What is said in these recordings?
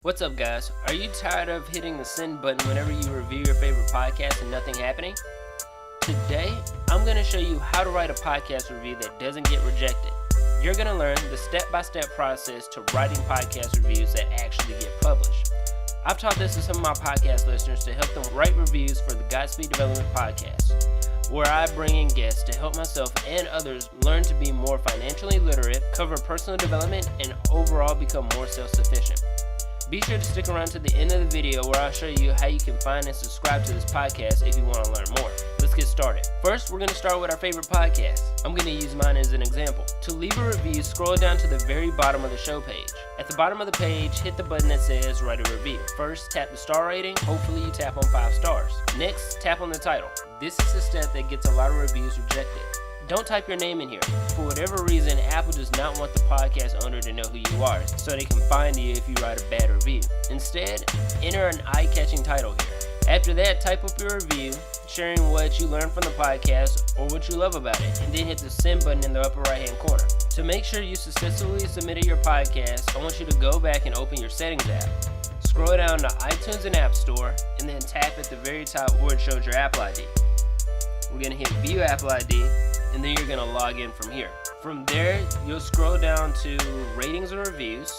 What's up, guys? Are you tired of hitting the send button whenever you review your favorite podcast and nothing happening? Today, I'm going to show you how to write a podcast review that doesn't get rejected. You're going to learn the step-by-step process to writing podcast reviews that actually get published. I've taught this to some of my podcast listeners to help them write reviews for the Godspeed Development Podcast, where I bring in guests to help myself and others learn to be more financially literate, cover personal development, and overall become more self-sufficient. Be sure to stick around to the end of the video where I'll show you how you can find and subscribe to this podcast if you want to learn more. Let's get started. First, we're going to start with our favorite podcast. I'm going to use mine as an example. To leave a review, scroll down to the very bottom of the show page. At the bottom of the page, hit the button that says Write a Review. First, tap the star rating. Hopefully you tap on 5 stars. Next, tap on the title. This is the step that gets a lot of reviews rejected. Don't type your name in here. For whatever reason, Apple does not want the podcast owner to know who you are, so they can find you if you write a bad review. Instead, enter an eye-catching title here. After that, type up your review, sharing what you learned from the podcast or what you love about it, and then hit the send button in the upper right-hand corner. To make sure you successfully submitted your podcast, I want you to go back and open your settings app. Scroll down to iTunes and App Store, and then tap at the very top where it shows your Apple ID. We're going to hit View Apple ID, and then you're going to log in from here. From there, you'll scroll down to Ratings and Reviews.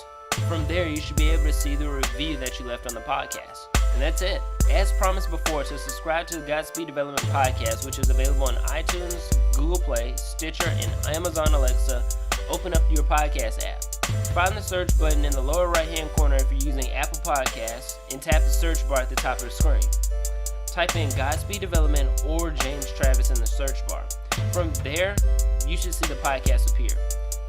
From there, you should be able to see the review that you left on the podcast. And that's it. As promised before, to subscribe to the Godspeed Development Podcast, which is available on iTunes, Google Play, Stitcher, and Amazon Alexa, open up your podcast app. Find the search button in the lower right-hand corner if you're using Apple Podcasts, and tap the search bar at the top of the screen. Type in Godspeed Development or James Travis in the search bar. From there, you should see the podcast appear.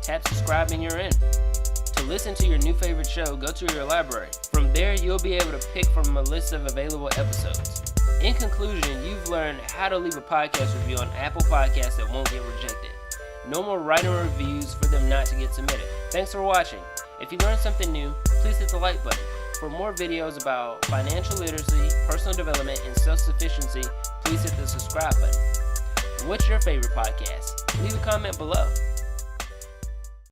Tap subscribe and you're in. To listen to your new favorite show, go to your library. From there, you'll be able to pick from a list of available episodes. In conclusion, you've learned how to leave a podcast review on Apple Podcasts that won't get rejected. No more writing reviews for them not to get submitted. Thanks for watching. If you learned something new, please hit the like button. For more videos about financial literacy, personal development, and self-sufficiency, please hit the subscribe button. What's your favorite podcast? Leave a comment below.